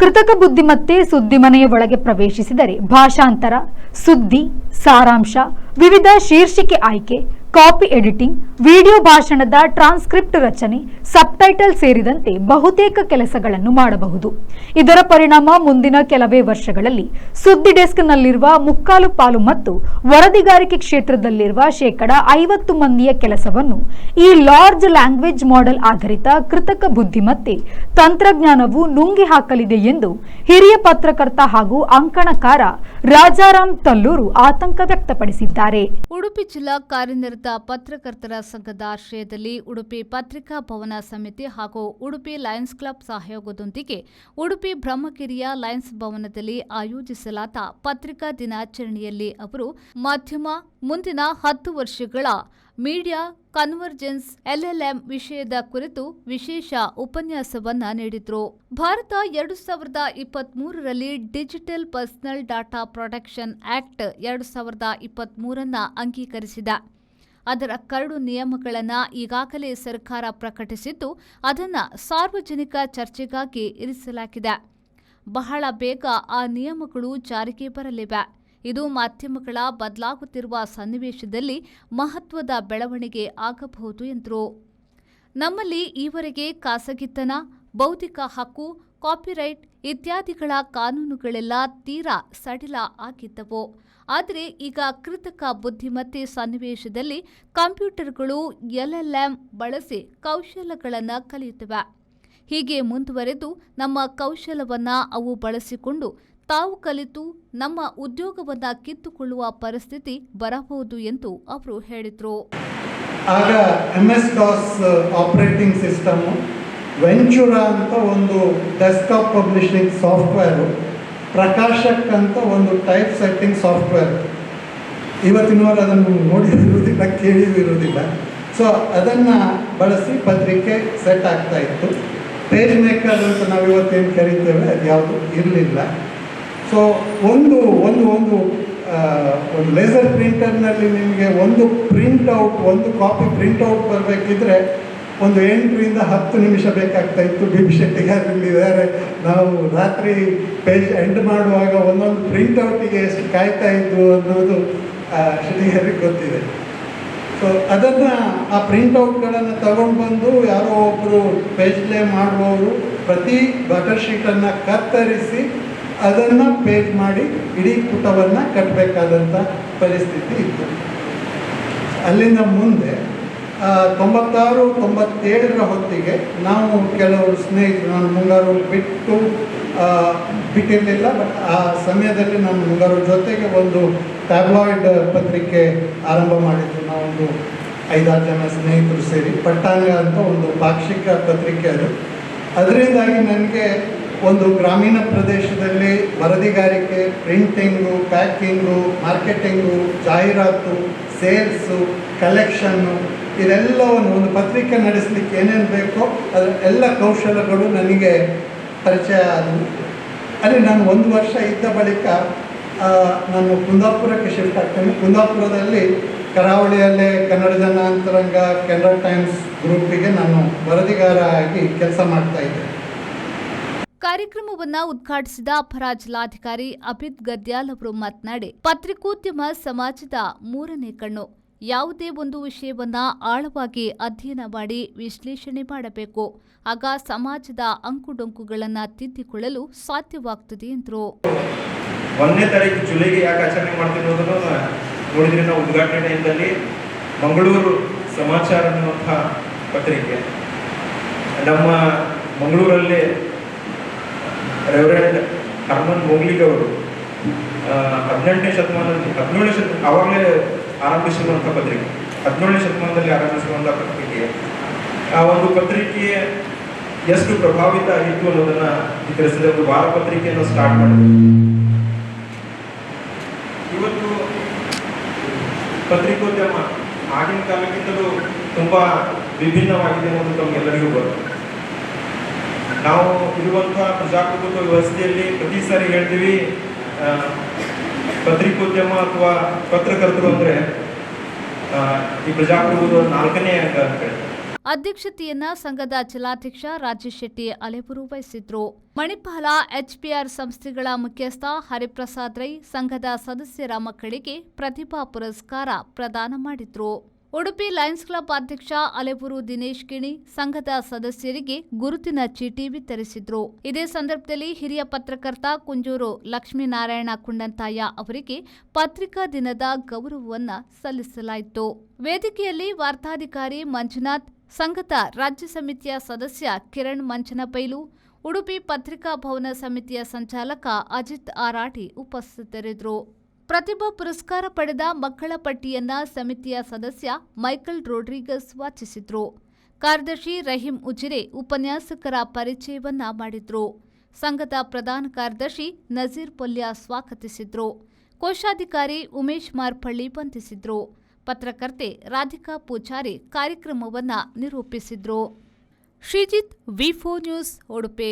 ಕೃತಕ ಬುದ್ಧಿಮತ್ತೆ ಸುದ್ದಿಮನೆಯ ಒಳಗೆ ಪ್ರವೇಶಿಸಿದರೆ ಭಾಷಾಂತರ, ಸುದ್ದಿ, ಸಾರಾಂಶ, ವಿವಿಧ ಶೀರ್ಷಿಕೆ ಆಯ್ಕೆ, ಕಾಪಿ ಎಡಿಟಿಂಗ್, ವಿಡಿಯೋ ಭಾಷಣದ ಟ್ರಾನ್ಸ್ಕ್ರಿಪ್ಟ್ ರಚನೆ, ಸಬ್ಟೈಟಲ್ ಸೇರಿದಂತೆ ಬಹುತೇಕ ಕೆಲಸಗಳನ್ನು ಮಾಡಬಹುದು. ಇದರ ಪರಿಣಾಮ ಮುಂದಿನ ಕೆಲವೇ ವರ್ಷಗಳಲ್ಲಿ ಸುದ್ದಿ ಡೆಸ್ಕ್ನಲ್ಲಿರುವ ಮುಕ್ಕಾಲು ಪಾಲು ಮತ್ತು ವರದಿಗಾರಿಕೆ ಕ್ಷೇತ್ರದಲ್ಲಿರುವ 50% ಮಂದಿಯ ಕೆಲಸವನ್ನು ಈ ಲಾರ್ಜ್ ಲ್ಯಾಂಗ್ವೇಜ್ ಮಾಡೆಲ್ ಆಧಾರಿತ ಕೃತಕ ಬುದ್ಧಿಮತ್ತೆ ತಂತ್ರಜ್ಞಾನವು ನುಂಗಿ ಹಾಕಲಿದೆ ಎಂದು ಹಿರಿಯ ಪತ್ರಕರ್ತ ಹಾಗೂ ಅಂಕಣಕಾರ ರಾಜಾರಾಮ್ ತಲ್ಲೂರು ಆತಂಕ ವ್ಯಕ್ತಪಡಿಸಿದ್ದಾರೆ. ಉಡುಪಿ ಜಿಲ್ಲಾ ಕಾರ್ಯನಿರತ ಪತ್ರಕರ್ತರ ಸಂಘದ ಆಶ್ರಯದಲ್ಲಿ ಉಡುಪಿ ಪತ್ರಿಕಾ ಭವನ ಸಮಿತಿ ಹಾಗೂ ಉಡುಪಿ ಲಯನ್ಸ್ ಕ್ಲಬ್ ಸಹಯೋಗದೊಂದಿಗೆ ಉಡುಪಿ ಬ್ರಹ್ಮಗಿರಿಯ ಲಯನ್ಸ್ ಭವನದಲ್ಲಿ ಆಯೋಜಿಸಲಾದ ಪತ್ರಿಕಾ ದಿನಾಚರಣೆಯಲ್ಲಿ ಅವರು ಮಾಧ್ಯಮ ಮುಂದಿನ 10 ವರ್ಷಗಳ ಮೀಡಿಯಾ ಕನ್ವರ್ಜೆನ್ಸ್ LLM ವಿಷಯದ ಕುರಿತು ವಿಶೇಷ ಉಪನ್ಯಾಸವನ್ನ ನೀಡಿದ್ರು. ಭಾರತ 2023ರಲ್ಲಿ digital personal data protection act 2023 ಅಂಗೀಕರಿಸಿದೆ. ಅದರ ಕರಡು ನಿಯಮಗಳನ್ನು ಈಗಾಗಲೇ ಸರ್ಕಾರ ಪ್ರಕಟಿಸಿದ್ದು ಅದನ್ನು ಸಾರ್ವಜನಿಕ ಚರ್ಚೆಗಾಗಿ ಇರಿಸಲಾಗಿದೆ. ಬಹಳ ಬೇಗ ಆ ನಿಯಮಗಳು ಜಾರಿಗೆ ಬರಲಿವೆ. ಇದು ಮಾಧ್ಯಮಗಳ ಬದಲಾಗುತ್ತಿರುವ ಸನ್ನಿವೇಶದಲ್ಲಿ ಮಹತ್ವದ ಬೆಳವಣಿಗೆ ಆಗಬಹುದು ಎಂದರು. ನಮ್ಮಲ್ಲಿ ಈವರೆಗೆ ಖಾಸಗಿತನ, ಬೌದ್ಧಿಕ ಹಕ್ಕು, ಕಾಪಿರೈಟ್ ಇತ್ಯಾದಿಗಳ ಕಾನೂನುಗಳೆಲ್ಲ ತೀರಾ ಸಡಿಲ ಆಗಿದ್ದವು. ಆದರೆ ಈಗ ಕೃತಕ ಬುದ್ಧಿಮತ್ತೆ ಸನ್ನಿವೇಶದಲ್ಲಿ ಕಂಪ್ಯೂಟರ್ಗಳು LLM ಬಳಸಿ ಕೌಶಲಗಳನ್ನು ಕಲಿಯುತ್ತವೆ. ಹೀಗೆ ಮುಂದುವರೆದು ನಮ್ಮ ಕೌಶಲವನ್ನು ಅವು ಬಳಸಿಕೊಂಡು ತಾವು ಕಲಿತು ನಮ್ಮ ಉದ್ಯೋಗವನ್ನು ಕಿತ್ತುಕೊಳ್ಳುವ ಪರಿಸ್ಥಿತಿ ಬರಬಹುದು ಎಂದು ಅವರು ಹೇಳಿದರು. ಆಗ MS-DOS ಆಪರೇಟಿಂಗ್ ಸಿಸ್ಟಮ್ ವೆಂಚುರಾ ಅಂತ ಒಂದು ಡೆಸ್ಕ್ಟಾಪ್ ಪಬ್ಲಿಷಿಂಗ್ ಸಾಫ್ಟ್ವೇರು, ಪ್ರಕಾಶಕ್ ಅಂತ ಒಂದು ಟೈಪ್ ಸೆಟ್ಟಿಂಗ್ ಸಾಫ್ಟ್ವೇರ್. ಇವತ್ತಿನವರೆಗೆ ಅದನ್ನು ನೋಡಿರುವುದಿಲ್ಲ, ಕೇಳಿರುವುದಿಲ್ಲ. ಸೊ ಅದನ್ನು ಬಳಸಿ ಪತ್ರಿಕೆ ಸೆಟ್ ಆಗ್ತಾ ಇತ್ತು. ಪೇಜ್ ಮೇಕರ್ ಅಂತ ನಾವು ಇವತ್ತೇನು ಕರೀತೇವೆ ಅದು ಯಾವುದು ಇರಲಿಲ್ಲ. ಸೊ ಒಂದು ಲೇಸರ್ ಪ್ರಿಂಟರ್ನಲ್ಲಿ ನಿಮಗೆ ಒಂದು ಕಾಪಿ ಪ್ರಿಂಟ್ಔಟ್ ಬರಬೇಕಿದ್ರೆ 8 ರಿಂದ 10 ನಿಮಿಷ ಬೇಕಾಗ್ತಾ ಇತ್ತು. ಬಿ ಶೆಟ್ಟಿಗಾರಲ್ಲಿದ್ದಾರೆ, ನಾವು ರಾತ್ರಿ ಪೇಜ್ ಎಂಡ್ ಮಾಡುವಾಗ ಒಂದೊಂದು ಪ್ರಿಂಟ್ಔಟಿಗೆ ಎಷ್ಟು ಕಾಯ್ತಾ ಇದ್ದು ಅನ್ನೋದು ಶೆಟ್ಟಿಗಾರಿಗೆ ಗೊತ್ತಿದೆ. ಸೊ ಅದನ್ನು ಆ ಪ್ರಿಂಟ್ಔಟ್ಗಳನ್ನು ತಗೊಂಡು ಬಂದು ಯಾರೋ ಒಬ್ಬರು ಪೇಜ್ಲೇ ಮಾಡುವವರು ಪ್ರತಿ ಬಟರ್ ಶೀಟನ್ನು ಕತ್ತರಿಸಿ ಅದನ್ನು ಪೇಜ್ ಮಾಡಿ ಇಡೀ ಪುಟವನ್ನು ಕಟ್ಟಬೇಕಾದಂಥ ಪರಿಸ್ಥಿತಿ ಇತ್ತು. ಅಲ್ಲಿಂದ ಮುಂದೆ 96-97ರ ಹೊತ್ತಿಗೆ ನಾವು ಕೆಲವರು ಸ್ನೇಹಿತರು, ನಾನು ಮುಂಗಾರು ಬಿಟ್ಟಿರಲಿಲ್ಲ, ಬಟ್ ಆ ಸಮಯದಲ್ಲಿ ನಾನು ಮುಂಗಾರು ಜೊತೆಗೆ ಒಂದು ಟ್ಯಾಬ್ಲಾಯ್ಡ್ ಪತ್ರಿಕೆ ಆರಂಭ ಮಾಡಿದ್ರು. ನಾವೊಂದು 5-6 ಜನ ಸ್ನೇಹಿತರು ಸೇರಿ ಪಟ್ಟಾಂಗ ಅಂತ ಒಂದು ಪಾಕ್ಷಿಕ ಪತ್ರಿಕೆ ಅದು. ಅದರಿಂದಾಗಿ ನನಗೆ ಒಂದು ಗ್ರಾಮೀಣ ಪ್ರದೇಶದಲ್ಲಿ ವರದಿಗಾರಿಕೆ, ಪ್ರಿಂಟಿಂಗು, ಪ್ಯಾಕಿಂಗು, ಮಾರ್ಕೆಟಿಂಗು, ಜಾಹೀರಾತು, ಸೇಲ್ಸು, ಕಲೆಕ್ಷನ್ನು ಇದೆಲ್ಲವನ್ನು ಒಂದು ಪತ್ರಿಕೆ ನಡೆಸಲಿಕ್ಕೆ ಏನೇನು ಬೇಕೋ ಅದರ ಎಲ್ಲ ಕೌಶಲಗಳು ನನಗೆ ಪರಿಚಯ ಆದವು. ಅಲ್ಲಿ ನಾನು 1 ವರ್ಷ ಇದ್ದ ಬಳಿಕ ನಾನು ಕುಂದಾಪುರಕ್ಕೆ ಶಿಫ್ಟ್ ಆಗ್ತೇನೆ. ಕುಂದಾಪುರದಲ್ಲಿ ಕರಾವಳಿಯಲ್ಲೇ ಕನ್ನಡ ಜನಾಂತರಂಗ, ಕೆನರಾ ಟೈಮ್ಸ್ ಗ್ರೂಪಿಗೆ ನಾನು ವರದಿಗಾರ ಆಗಿ ಕೆಲಸ ಮಾಡ್ತಾ ಇದ್ದೆ. ಕಾರ್ಯಕ್ರಮವನ್ನು ಉದ್ಘಾಟಿಸಿದ ಅಪರ ಜಿಲ್ಲಾಧಿಕಾರಿ ಅಭಿತ್ ಗದ್ಯಾಲ್ ಅವರು ಮಾತನಾಡಿ, ಪತ್ರಿಕೋದ್ಯಮ ಸಮಾಜದ 3ನೇ ಕಣ್ಣು. ಯಾವುದೇ ಒಂದು ವಿಷಯವನ್ನ ಆಳವಾಗಿ ಅಧ್ಯಯನ ಮಾಡಿ ವಿಶ್ಲೇಷಣೆ ಮಾಡಬೇಕು. ಆಗ ಸಮಾಜದ ಅಂಕುಡೊಂಕುಗಳನ್ನು ತಿದ್ದಿಕೊಳ್ಳಲು ಸಾಧ್ಯವಾಗುತ್ತದೆ ಎಂದರು. 1ನೇ ತಾರೀಕು ಜುಲೈಗೆ ಯಾಕೆ ಆಚರಣೆ ಮಾಡ್ತೀವಿ ಅನ್ನೋದನ್ನು ನೋಡಿದ್ರೆ ನಾವು ಉದ್ಘಾಟನೆಯಲ್ಲಿ ಮಂಗಳೂರು ಸಮಾಚಾರ ಅನ್ನುವಂತಹ ಪತ್ರಿಕೆ, ನಮ್ಮ ಮಂಗಳೂರಲ್ಲಿ ರೆವರೆಂಡ್ ಹರ್ಮನ್ ಮೊಗ್ಲಿಗ್ ಅವರು 17ನೇ ಶತಮಾನದಲ್ಲಿ ಆವಾಗಲೇ ಆರಂಭಿಸಿರುವಂಥ ಪತ್ರಿಕೆ, 17ನೇ ಶತಮಾನದಲ್ಲಿ ಆರಂಭಿಸಿರುವಂಥ ಪತ್ರಿಕೆ. ಆ ಒಂದು ಪತ್ರಿಕೆ ಎಷ್ಟು ಪ್ರಭಾವಿತ ಆಗಿತ್ತು ಅನ್ನೋದನ್ನ ವಿತರಿಸಿದ ಒಂದು ವಾರ ಪತ್ರಿಕೆಯನ್ನು ಸ್ಟಾರ್ಟ್ ಮಾಡಿದ್ರು. ಇವತ್ತು ಪತ್ರಿಕೋದ್ಯಮ ಆಗಿನ ಕಾಲಕ್ಕಿಂತಲೂ ತುಂಬಾ ವಿಭಿನ್ನವಾಗಿದೆ ಅನ್ನೋದು ತಮಗೆಲ್ಲರಿಗೂ ಬರುತ್ತೆ. ನಾವು ಇರುವಂತಹ ಪ್ರಜಾಪ್ರಭುತ್ವ ವ್ಯವಸ್ಥೆಯಲ್ಲಿ ಪ್ರತಿ ಸಾರಿ ಹೇಳ್ತೀವಿ, ಪತ್ರಿಕೋದ್ಯಮ ಅಥವಾ ಪತ್ರಕರ್ತರು ಅಂದರೆ ಈ ಪ್ರಜಾಪ್ರಭುತ್ವ 4ನೇ ಅಂಗ ಅಂತ ಹೇಳಿ. ಅಧ್ಯಕ್ಷತೆಯನ್ನ ಸಂಘದ ಜಿಲ್ಲಾಧ್ಯಕ್ಷ ರಾಜೇಶ್ ಶೆಟ್ಟಿ ಅಲೆಬೂರು ವಹಿಸಿದ್ರು. ಮಣಿಪಾಲ ಎಚ್ಪಿಆರ್ ಸಂಸ್ಥೆಗಳ ಮುಖ್ಯಸ್ಥ ಹರಿಪ್ರಸಾದ್ ರೈ ಸಂಘದ ಸದಸ್ಯರ ಮಕ್ಕಳಿಗೆ ಪ್ರತಿಭಾ ಪುರಸ್ಕಾರ ಪ್ರದಾನ ಮಾಡಿದ್ರು. ಉಡುಪಿ ಲಯನ್ಸ್ ಕ್ಲಬ್ ಅಧ್ಯಕ್ಷ ಅಲೆಬೂರು ದಿನೇಶ್ ಗಿಣಿ ಸಂಘದ ಸದಸ್ಯರಿಗೆ ಗುರುತಿನ ಚೀಟಿ ವಿತರಿಸಿದ್ರು. ಇದೇ ಸಂದರ್ಭದಲ್ಲಿ ಹಿರಿಯ ಪತ್ರಕರ್ತ ಕುಂಜೂರು ಲಕ್ಷ್ಮೀನಾರಾಯಣ ಕುಂಡಂತಾಯ ಅವರಿಗೆ ಪತ್ರಿಕಾ ದಿನದ ಗೌರವವನ್ನ ಸಲ್ಲಿಸಲಾಯಿತು. ವೇದಿಕೆಯಲ್ಲಿ ವಾರ್ತಾಧಿಕಾರಿ ಮಂಜುನಾಥ್, ಸಂಘದ ರಾಜ್ಯ ಸಮಿತಿಯ ಸದಸ್ಯ ಕಿರಣ್ ಮಂಚನಪೈಲು, ಉಡುಪಿ ಪತ್ರಿಕಾ ಭವನ ಸಮಿತಿಯ ಸಂಚಾಲಕ ಅಜಿತ್ ಆರಾಟಿ ಉಪಸ್ಥಿತರಿದ್ದರು. ಪ್ರತಿಭಾ ಪುರಸ್ಕಾರ ಪಡೆದ ಮಕ್ಕಳ ಪಟ್ಟಿಯನ್ನ ಸಮಿತಿಯ ಸದಸ್ಯ ಮೈಕಲ್ ರೋಡ್ರಿಗಸ್ ವಾಚಿಸಿದ್ರು. ಕಾರ್ಯದರ್ಶಿ ರಹೀಂ ಉಜಿರೆ ಉಪನ್ಯಾಸಕರ ಪರಿಚಯವನ್ನ ಮಾಡಿದ್ರು. ಸಂಘದ ಪ್ರಧಾನ ಕಾರ್ಯದರ್ಶಿ ನಜೀರ್ ಪೊಲ್ಯ ಸ್ವಾಗತಿಸಿದ್ರು. ಕೋಶಾಧಿಕಾರಿ ಉಮೇಶ್ ಮಾರ್ಪಳ್ಳಿ ವಂದಿಸಿದ್ರು. ಪತ್ರಕರ್ತೆ ರಾಧಿಕಾ ಪೂಜಾರಿ ಕಾರ್ಯಕ್ರಮವನ್ನ ನಿರೂಪಿಸಿದ್ರು. ಶ್ರೀಜಿತ್, ವಿ4 ನ್ಯೂಸ್, ಉಡುಪಿ.